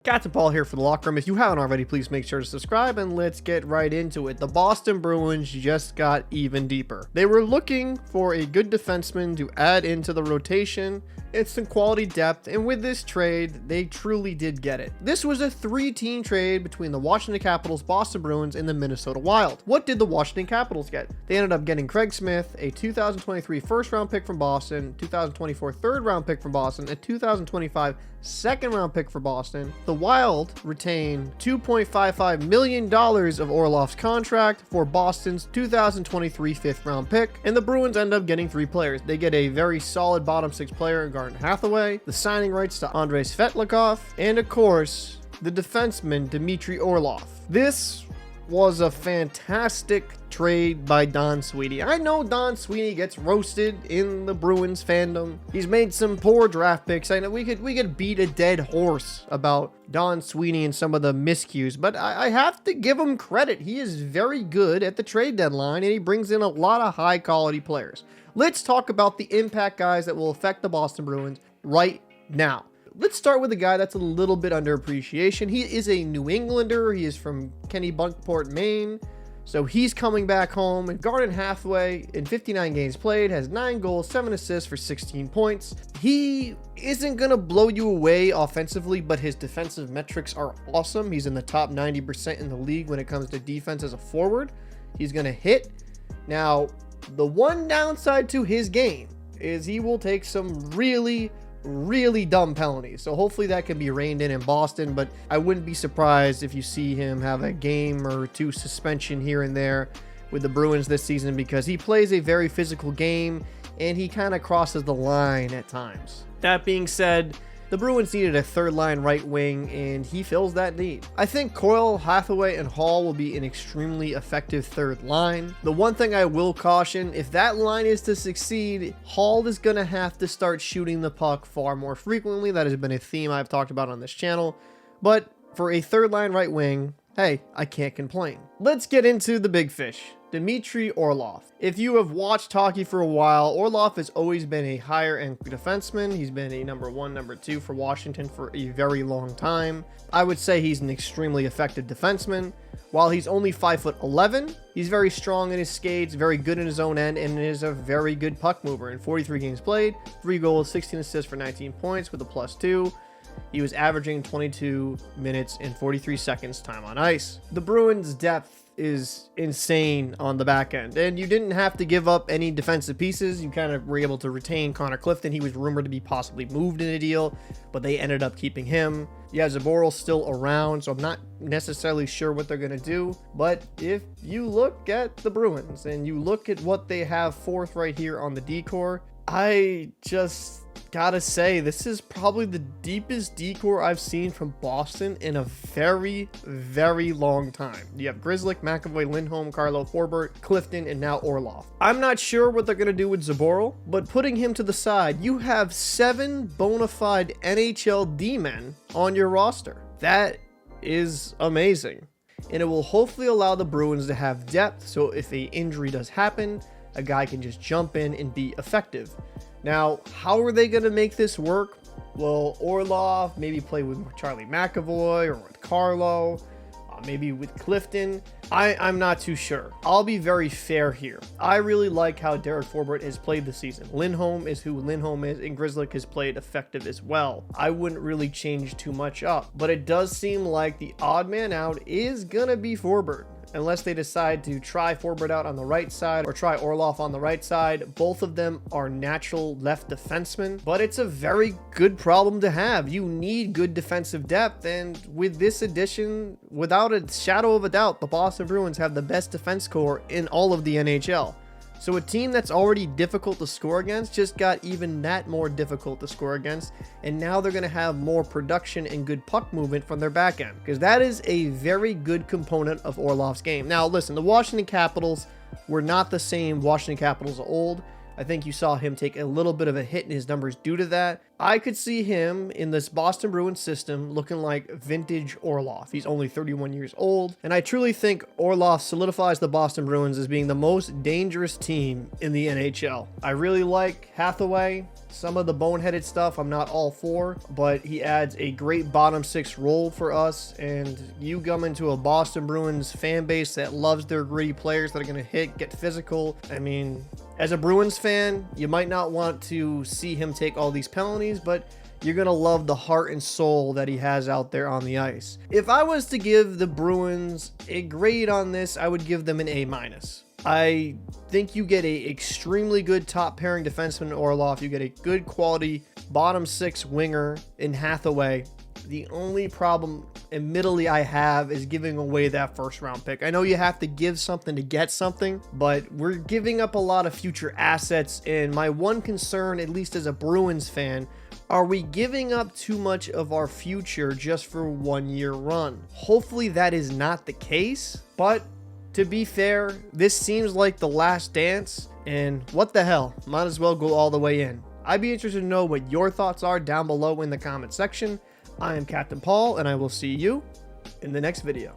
Captain Paul here for the Locker Room. If you haven't already, please make sure to subscribe and let's get right into it. The Boston Bruins just got even deeper. They were looking for a good defenseman to add into the rotation. It's some quality depth, and with this trade, they truly did get it. This was a 3-team trade between the Washington Capitals, Boston Bruins, and the Minnesota Wild. What did the Washington Capitals get? They ended up getting Craig Smith, a 2023 first-round pick from Boston, 2024 third-round pick from Boston, a 2025 second-round pick for Boston. The Wild retained $2.55 million of Orlov's contract for Boston's 2023 fifth-round pick, and the Bruins end up getting 3 players. They get a very solid bottom-6 player in Garnet Hathaway, the signing rights to Andrei Svetlakov, and of course, the defenseman Dmitry Orlov. This was a fantastic trade by Don Sweeney. I know Don Sweeney gets roasted in the Bruins fandom. He's made some poor draft picks. I know we could beat a dead horse about Don Sweeney and some of the miscues, but I have to give him credit. He is very good at the trade deadline, and he brings in a lot of high quality players. Let's talk about the impact guys that will affect the Boston Bruins right now. Let's start with a guy that's a little bit underappreciation. He is a New Englander. He is from Kennebunkport, Maine. So he's coming back home. And Garnet Hathaway, in 59 games played, has 9 goals, 7 assists for 16 points. He isn't going to blow you away offensively, but his defensive metrics are awesome. He's in the top 90% in the league when it comes to defense as a forward. He's going to hit. Now, the one downside to his game is he will take some really dumb penalties, so hopefully that can be reined in Boston, but I wouldn't be surprised if you see him have a game or 2 suspension here and there with the Bruins this season, because he plays a very physical game and he kind of crosses the line at times. That being said, the Bruins needed a third line right wing, and he fills that need. I think Coyle, Hathaway, and Hall will be an extremely effective third line. The one thing I will caution, if that line is to succeed, Hall is going to have to start shooting the puck far more frequently. That has been a theme I've talked about on this channel. But for a third line right wing, hey, I can't complain. Let's get into the big fish. Dmitry Orlov. If you have watched hockey for a while, Orlov has always been a higher end defenseman. He's been a number 1, number 2 for Washington for a very long time. I would say he's an extremely effective defenseman. While he's only 5'11", he's very strong in his skates, very good in his own end, and is a very good puck mover. In 43 games played, 3 goals, 16 assists for 19 points with a +2. He was averaging 22 minutes and 43 seconds time on ice. The Bruins' depth is insane on the back end, and you didn't have to give up any defensive pieces. You kind of were able to retain Connor Clifton. He was rumored to be possibly moved in a deal, but they ended up keeping him. Yeah, Zaboral's still around, so I'm not necessarily sure what they're going to do. But if you look at the Bruins and you look at what they have fourth right here on the D-core, I just gotta say, this is probably the deepest D-core I've seen from Boston in a very long time. You have Grzelcyk, McAvoy, Lindholm, Carlo, Forbort, Clifton, and now Orlov. I'm not sure what they're going to do with Zaboral, but putting him to the side, you have 7 bona fide NHL D-men on your roster. That is amazing. And it will hopefully allow the Bruins to have depth, so if an injury does happen, a guy can just jump in and be effective. Now, how are they going to make this work? Well, Orlov maybe play with Charlie McAvoy or with Carlo, maybe with Clifton. I'm not too sure. I'll be very fair here. I really like how Derek Forbort has played this season. Lindholm is who Lindholm is, and Grzelcyk has played effective as well. I wouldn't really change too much up, but it does seem like the odd man out is gonna be Forbort. Unless they decide to try Forbort out on the right side or try Orlov on the right side. Both of them are natural left defensemen, but it's a very good problem to have. You need good defensive depth, and with this addition, without a shadow of a doubt, the Boston Bruins have the best defense core in all of the NHL. So a team that's already difficult to score against just got even that more difficult to score against, and now they're going to have more production and good puck movement from their back end, because that is a very good component of Orlov's game. Now listen, the Washington Capitals were not the same Washington Capitals of old. I think you saw him take a little bit of a hit in his numbers due to that. I could see him in this Boston Bruins system looking like vintage Orlov. He's only 31 years old, and I truly think Orlov solidifies the Boston Bruins as being the most dangerous team in the NHL. I really like Hathaway. Some of the boneheaded stuff I'm not all for, but he adds a great bottom six role for us, and you come into a Boston Bruins fan base that loves their gritty players that are going to hit, get physical. I mean, as a Bruins fan, you might not want to see him take all these penalties, but you're going to love the heart and soul that he has out there on the ice. If I was to give the Bruins a grade on this, I would give them an A-. I think you get a extremely good top pairing defenseman in Orlov. You get a good quality bottom six winger in Hathaway. The only problem, admittedly, I have is giving away that first round pick. I know you have to give something to get something, but we're giving up a lot of future assets. And my one concern, at least as a Bruins fan, are we giving up too much of our future just for 1 year run? Hopefully that is not the case, but to be fair, this seems like the last dance, and what the hell, might as well go all the way in. I'd be interested to know what your thoughts are down below in the comment section. I am Captain Paul, and I will see you in the next video.